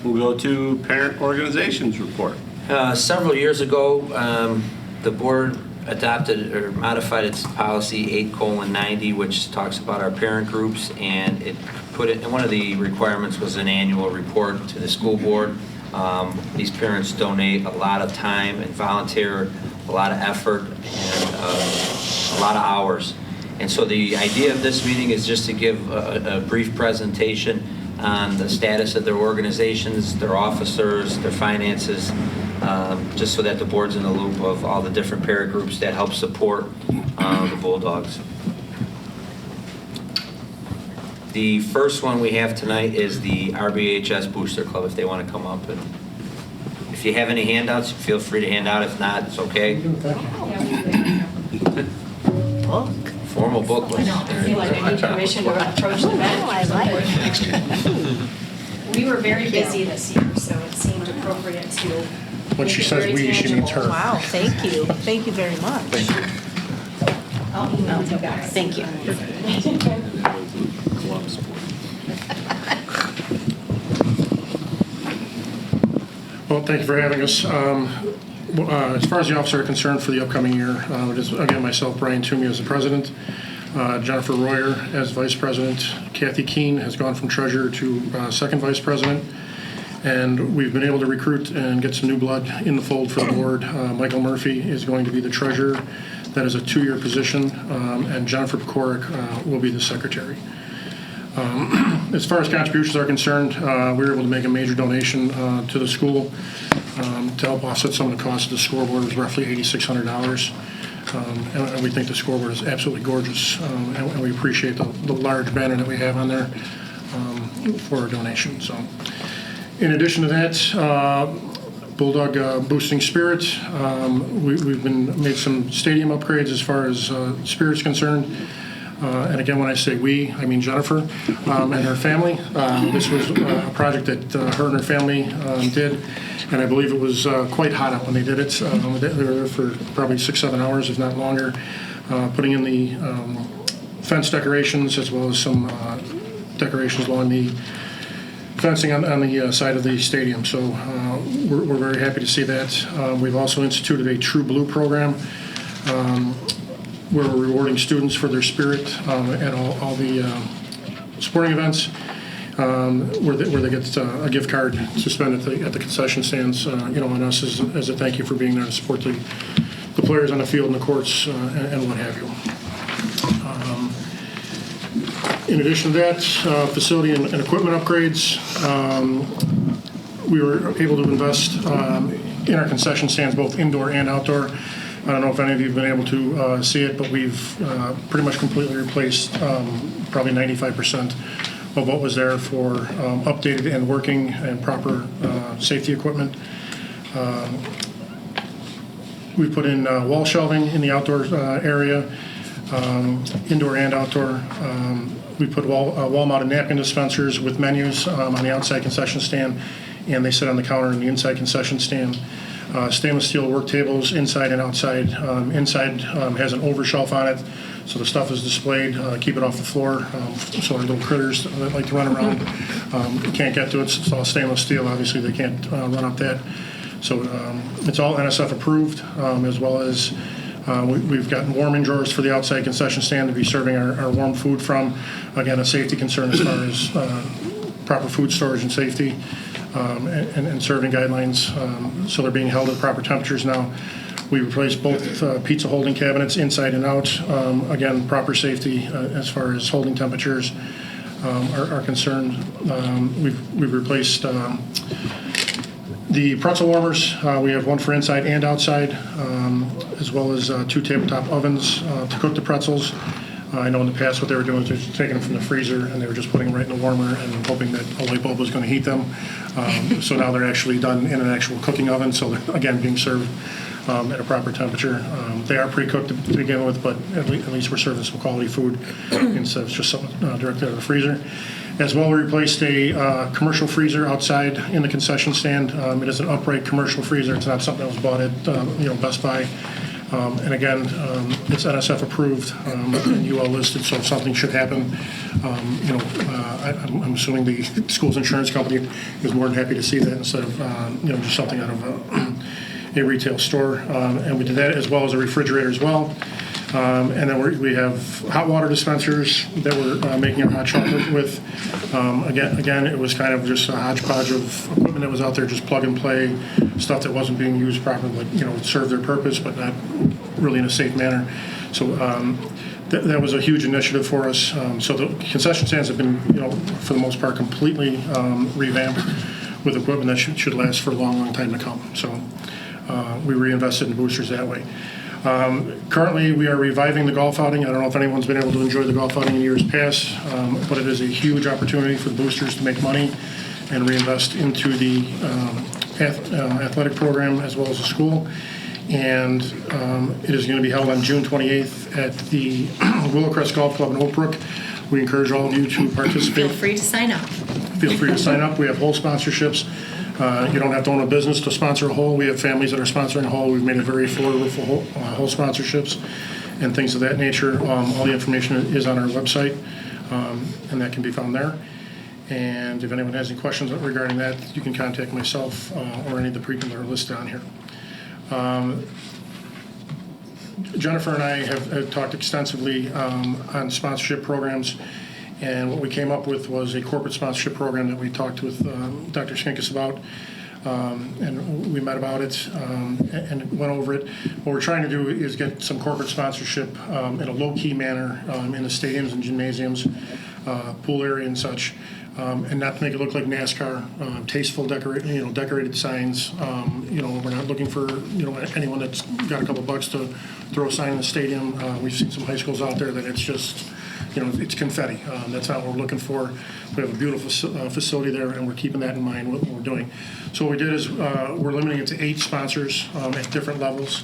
We'll go to parent organizations report. Several years ago, the board adopted or modified its policy 8:90, which talks about our parent groups, and it put it, and one of the requirements was an annual report to the school board. These parents donate a lot of time and volunteer a lot of effort and a lot of hours. And so the idea of this meeting is just to give a brief presentation on the status of their organizations, their officers, their finances, just so that the board's in the loop of all the different parent groups that help support the Bulldogs. The first one we have tonight is the RBHS Booster Club, if they want to come up. And if you have any handouts, feel free to hand out. If not, it's okay. Book. Formal booklet. I know, I feel like I need permission to approach the bench. I like it. We were very busy this year, so it seemed appropriate to. When she says we, she means her. Wow, thank you. Thank you very much. I'll email you guys. Thank you. Well, thank you for having us. As far as the officer are concerned for the upcoming year, it is, again, myself, Brian Toomey, as the president, Jennifer Royer as vice president, Kathy Keene has gone from treasurer to second vice president, and we've been able to recruit and get some new blood in the fold for the board. Michael Murphy is going to be the treasurer. That is a 2-year position, and Jennifer Pekoric will be the secretary. As far as contributions are concerned, we were able to make a major donation to the school to help offset some of the costs of the scoreboard. It was roughly $8,600. And we think the scoreboard is absolutely gorgeous, and we appreciate the large banner that we have on there for our donation. So, in addition to that, Bulldog boosting spirit. We've made some stadium upgrades as far as spirit's concerned. And again, when I say we, I mean Jennifer and her family. This was a project that her and her family did, and I believe it was quite hot up when they did it. They were there for probably 6-7 hours, if not longer, putting in the fence decorations as well as some decorations along the fencing on the side of the stadium. So we're very happy to see that. We've also instituted a True Blue program, where we're rewarding students for their spirit at all the sporting events, where they get a gift card to spend at the concession stands, on us as a thank you for being there to support the players on the field and the courts and what have you. In addition to that, facility and equipment upgrades. We were able to invest in our concession stands, both indoor and outdoor. I don't know if any of you have been able to see it, but we've pretty much completely replaced probably 95% of what was there for updated and working and proper safety equipment. We put in wall shelving in the outdoor area, indoor and outdoor. We put wall-mounted napkin dispensers with menus on the outside concession stand, and they sit on the counter in the inside concession stand. Stainless steel work tables inside and outside. Inside has an overshelf on it, so the stuff is displayed, keep it off the floor, so our little critters that like to run around can't get to it. It's all stainless steel, obviously they can't run up that. So it's all NSF approved, as well as we've gotten warming drawers for the outside concession stand to be serving our warm food from. Again, a safety concern as far as proper food storage and safety. And serving guidelines, so they're being held at proper temperatures now. We replaced both pizza holding cabinets inside and out. Again, proper safety as far as holding temperatures are concerned. We've replaced the pretzel warmers. We have one for inside and outside, as well as 2 tabletop ovens to cook the pretzels. I know in the past what they were doing is just taking them from the freezer and they were just putting them right in the warmer and hoping that a light bulb was going to heat them. So now they're actually done in an actual cooking oven, so they're, again, being served at a proper temperature. They are pre-cooked to begin with, but at least we're serving some quality food instead of just something directly out of the freezer. As well, we replaced a commercial freezer outside in the concession stand. It is an upright commercial freezer. It's not something that was bought at Best Buy. And again, it's NSF approved and UL listed, so if something should happen, I'm assuming the school's insurance company is more than happy to see that instead of, just something out of a retail store. And we did that as well as a refrigerator as well. And then we have hot water dispensers that we're making our hot chocolate with. Again, it was kind of just a hodgepodge of equipment that was out there, just plug and play, stuff that wasn't being used properly, it served their purpose, but not really in a safe manner. So that was a huge initiative for us. So the concession stands have been, for the most part, completely revamped with equipment that should last for a long, long time to come. So we reinvested in boosters that way. Currently, we are reviving the golf outing. I don't know if anyone's been able to enjoy the golf outing in years past, but it is a huge opportunity for the boosters to make money and reinvest into the athletic program as well as the school. And it is going to be held on June 28th at the Willowcrest Golf Club in Oak Brook. We encourage all of you to participate. Feel free to sign up. Feel free to sign up. We have hole sponsorships. You don't have to own a business to sponsor a hole. We have families that are sponsoring a hole. We've made it very affordable for hole sponsorships and things of that nature. All the information is on our website, and that can be found there. And if anyone has any questions regarding that, you can contact myself or any of the people that are listed on here. Jennifer and I have talked extensively on sponsorship programs. And what we came up with was a corporate sponsorship program that we talked with Dr. Skinkus about, and we met about it and went over it. What we're trying to do is get some corporate sponsorship in a low-key manner in the stadiums and gymnasiums, pool area and such, and not to make it look like NASCAR. Tasteful, decorated signs. We're not looking for anyone that's got a couple bucks to throw a sign in the stadium. We've seen some high schools out there that it's just. It's confetti. That's not what we're looking for. We have a beautiful facility there, and we're keeping that in mind what we're doing. So what we did is we're limiting it to 8 sponsors at different levels.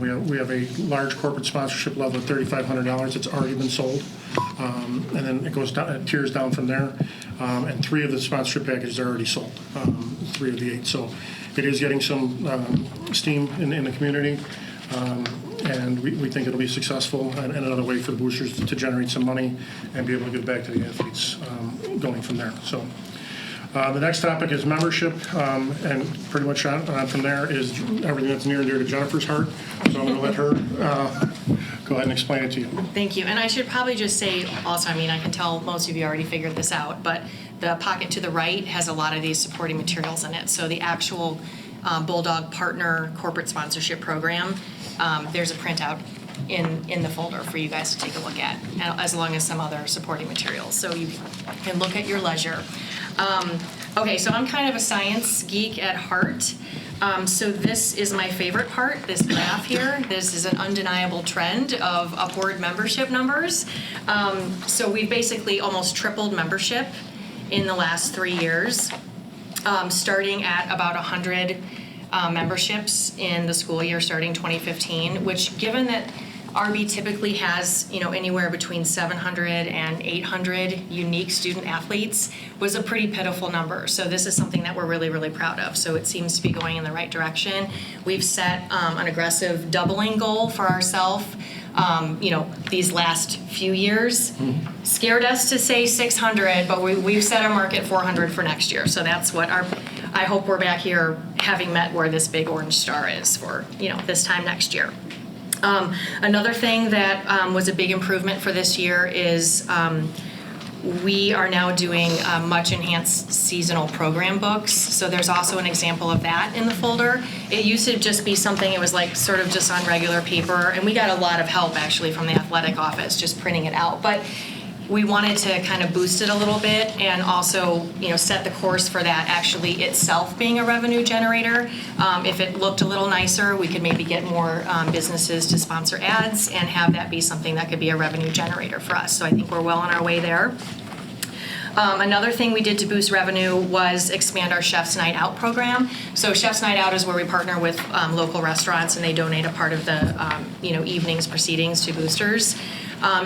We have a large corporate sponsorship level of $3,500. It's already been sold, and then it goes down, it tiers down from there. And 3 of the sponsorship packages are already sold. 3 of the 8. So it is getting some steam in the community. And we think it'll be successful and another way for the boosters to generate some money and be able to give back to the athletes going from there. So the next topic is membership, and pretty much on from there is everything that's near and dear to Jennifer's heart. So I'm going to let her go ahead and explain it to you. Thank you. And I should probably just say also, I can tell most of you already figured this out, but the pocket to the right has a lot of these supporting materials in it. So the actual Bulldog Partner Corporate Sponsorship Program, there's a printout in the folder for you guys to take a look at, as long as some other supporting materials. So you can look at your leisure. Okay, so I'm kind of a science geek at heart. So this is my favorite part, this graph here. This is an undeniable trend of upward membership numbers. So we've basically almost tripled membership in the last 3 years, starting at about 100 memberships in the school year starting 2015, which given that RB typically has, anywhere between 700 and 800 unique student athletes, was a pretty pitiful number. So this is something that we're really, really proud of. So it seems to be going in the right direction. We've set an aggressive doubling goal for ourselves. These last few years scared us to say 600, but we've set a mark at 400 for next year. So that's what I hope we're back here having met where this big orange star is for, this time next year. Another thing that was a big improvement for this year is we are now doing much enhanced seasonal program books. So there's also an example of that in the folder. It used to just be something, it was like sort of just on regular paper, and we got a lot of help actually from the athletic office just printing it out. But we wanted to kind of boost it a little bit and also, set the course for that actually itself being a revenue generator. If it looked a little nicer, we could maybe get more businesses to sponsor ads and have that be something that could be a revenue generator for us. So I think we're well on our way there. Another thing we did to boost revenue was expand our Chef's Night Out program. So Chef's Night Out is where we partner with local restaurants and they donate a part of the evening's proceedings to boosters.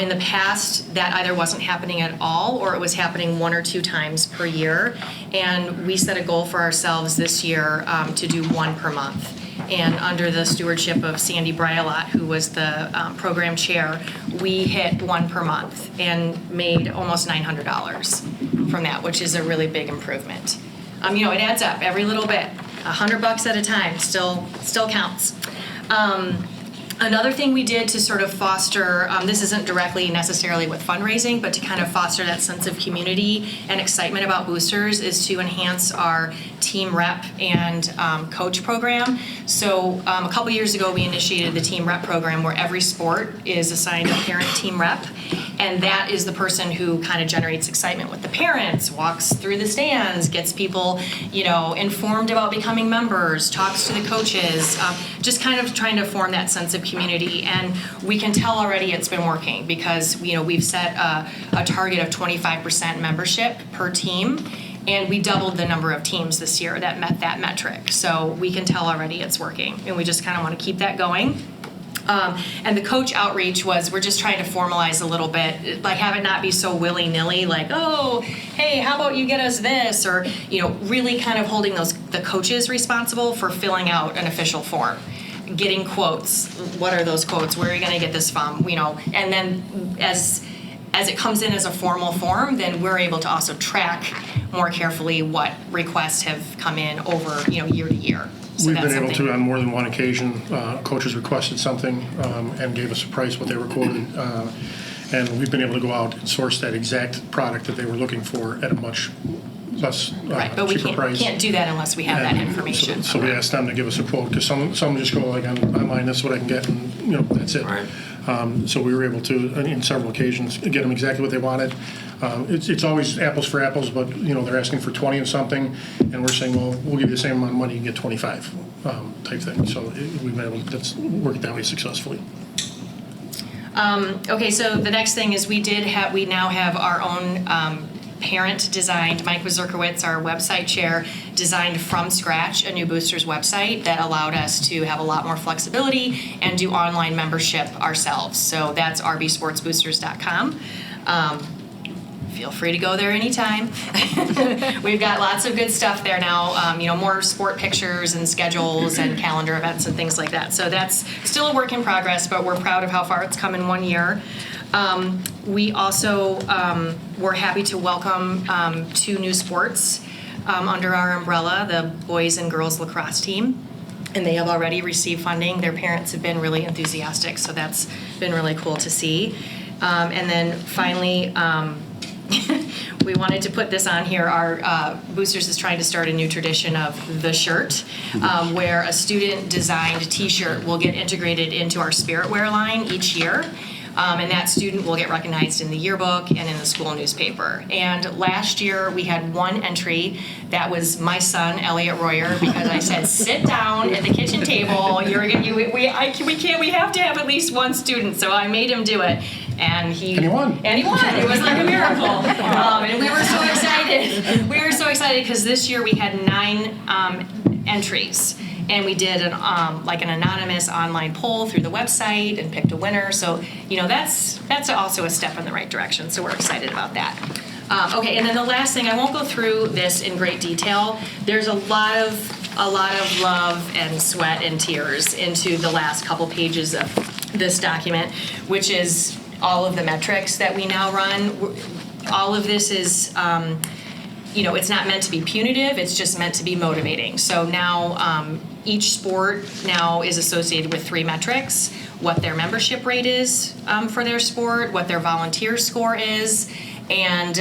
In the past, that either wasn't happening at all or it was happening 1 or 2 times per year. And we set a goal for ourselves this year to do 1 per month. and under the stewardship of Sandy Bryalot, who was the program chair, we hit one per month and made almost $900 from that, which is a really big improvement. You know, it adds up every little bit. $100 at a time still counts. Another thing we did to sort of foster, this isn't directly necessarily with fundraising, but to kind of foster that sense of community and excitement about boosters, is to enhance our team rep and coach program. So a couple years ago, we initiated the team rep program where every sport is assigned a parent team rep. And that is the person who kind of generates excitement with the parents, walks through the stands, gets people, you know, informed about becoming members, talks to the coaches, just kind of trying to form that sense of community. And we can tell already it's been working because, you know, we've set a target of 25% membership per team. And we doubled the number of teams this year that met that metric. So we can tell already it's working. And we just kind of want to keep that going. And the coach outreach was, we're just trying to formalize a little bit, like have it not be so willy-nilly, like, oh, hey, how about you get us this? Or, you know, really kind of holding the coaches responsible for filling out an official form, getting quotes. What are those quotes? Where are you going to get this from? You know, and then as it comes in as a formal form, then we're able to also track more carefully what requests have come in over, you know, year to year. So we've been able to, on more than one occasion, coaches requested something and gave us a price, what they were quoted. And we've been able to go out and source that exact product that they were looking for at a much less right, but we cheaper price. can't do that unless we have that information. So we asked them to give us a quote, because some just go like online, this is what I can get, and you know, that's it. Right. So we were able to, in several occasions, get them exactly what they wanted. It's always apples for apples, but you know, they're asking for 20 and something, and we're saying, well, we'll give you the same amount of money, you can get 25 type thing. So we've been able to work it that way successfully. Okay, so the next thing is we now have our own parent-designed, Mike Wazurkowitz, our website chair, designed from scratch a new boosters website that allowed us to have a lot more flexibility and do online membership ourselves. So that's rbsportsboosters.com. Feel free to go there anytime. We've got lots of good stuff there now, you know, more sport pictures and schedules and calendar events and things like that. So that's still a work in progress, but we're proud of how far it's come in 1 year. We also were happy to welcome 2 new sports under our umbrella, the boys and girls lacrosse team. And they have already received funding. Their parents have been really enthusiastic, so that's been really cool to see. And then finally, we wanted to put this on here. Our Boosters is trying to start a new tradition of the shirt, where a student-designed T-shirt will get integrated into our Spirit Wear line each year. And that student will get recognized in the yearbook and in the school newspaper. And last year we had one entry that was my son, Elliot Royer, because I said, sit down at the kitchen table. We have to have at least one student. So I made him do it. And he won. And he won. It was like a miracle. And we were so excited. We were so excited because this year we had 9 entries. And we did an anonymous online poll through the website and picked a winner. So, you know, that's also a step in the right direction. So we're excited about that. Okay, and then the last thing, I won't go through this in great detail. There's a lot of love and sweat and tears into the last couple pages of this document, which is all of the metrics that we now run. All of this is, you know, it's not meant to be punitive, it's just meant to be motivating. So now each sport now is associated with 3 metrics: what their membership rate is for their sport, what their volunteer score is, and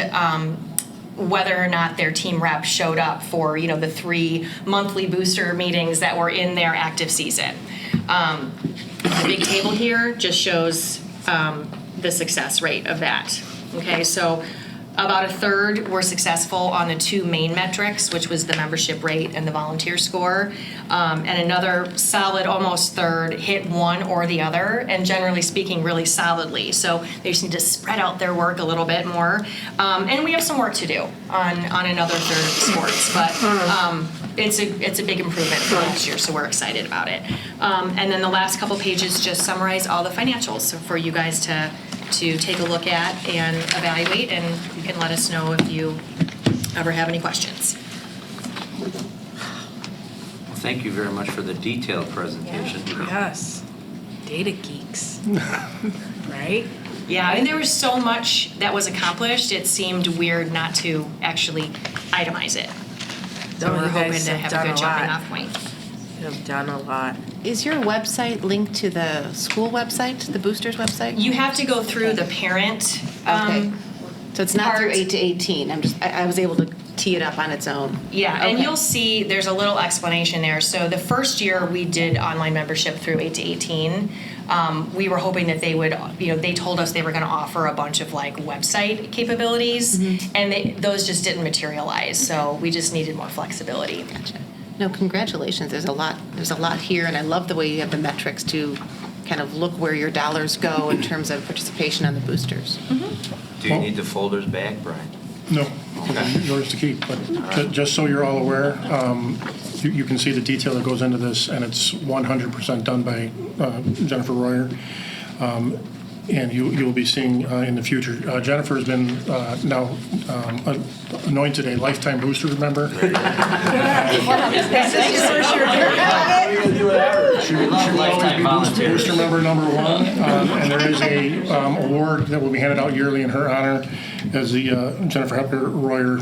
whether or not their team rep showed up for, you know, the 3 monthly booster meetings that were in their active season. The big table here just shows the success rate of that. Okay, so about a third were successful on the 2 main metrics, which was the membership rate and the volunteer score. And another solid almost third hit one or the other, and generally speaking, really solidly. So they just need to spread out their work a little bit more. And we have some work to do on another third of the sports, but it's a big improvement from last year, so we're excited about it. And then the last couple pages just summarize all the financials for you guys to take a look at and evaluate, and you can let us know if you ever have any questions. Thank you very much for the detailed presentation. Yes. Data geeks. Right? Yeah, and there was so much that was accomplished, it seemed weird not to actually itemize it. So Oh, we're you hoping guys to have have a done good a jumping lot. off point. You have done a lot. Is your website linked to the school website, the boosters website? You have to go through the parent. Okay. So it's not through part. 8 to 18. I was able to tee it up on its own. Yeah, and Okay. you'll see there's a little explanation there. So the first year we did online membership through 8 to 18. We were hoping that they would, they told us they were going to offer a bunch of like website capabilities, and those just didn't materialize. So we just needed more flexibility. Gotcha. No, congratulations. There's a lot here, and I love the way you have the metrics to kind of look where your dollars go in terms of participation on the boosters. Do you need the folders back, Brian? No, yours to keep, but just so you're all aware, you can see the detail that goes into this, and it's 100% done by Jennifer Royer. And you will be seeing in the future. Jennifer has been now anointed a lifetime booster member. She will always be booster member number 1, and there is a award that will be handed out yearly in her honor as the Jennifer Hepper Royer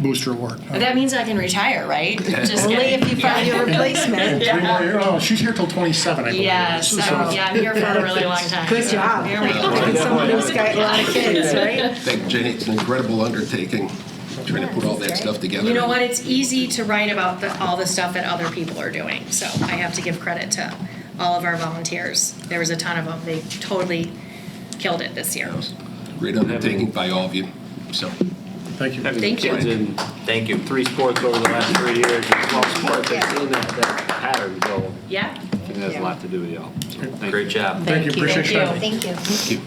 Booster Award. That means I can retire, right? Just Only kidding. if you find your replacement. 3 more years. Oh, she's here till 27, I believe. Yes, I'm here for a really long time. Good so job. Here we go. Someone who's got a lot of kids, right? Thank you, Jenny. It's an incredible undertaking, trying to put all that stuff together. You know what? It's easy to write about all the stuff that other people are doing. So I have to give credit to all of our volunteers. There was a ton of them. They totally killed it this year. Great undertaking by all of you. So, Thank you. Having Thank you. kids in Thank you. 3 sports over the last 3 years, and 12 sports, I've seen that pattern go. Yeah. It has a lot to do with y'all. So, thank you. Great job. Thank you. Appreciate your time. Thank you. thank you.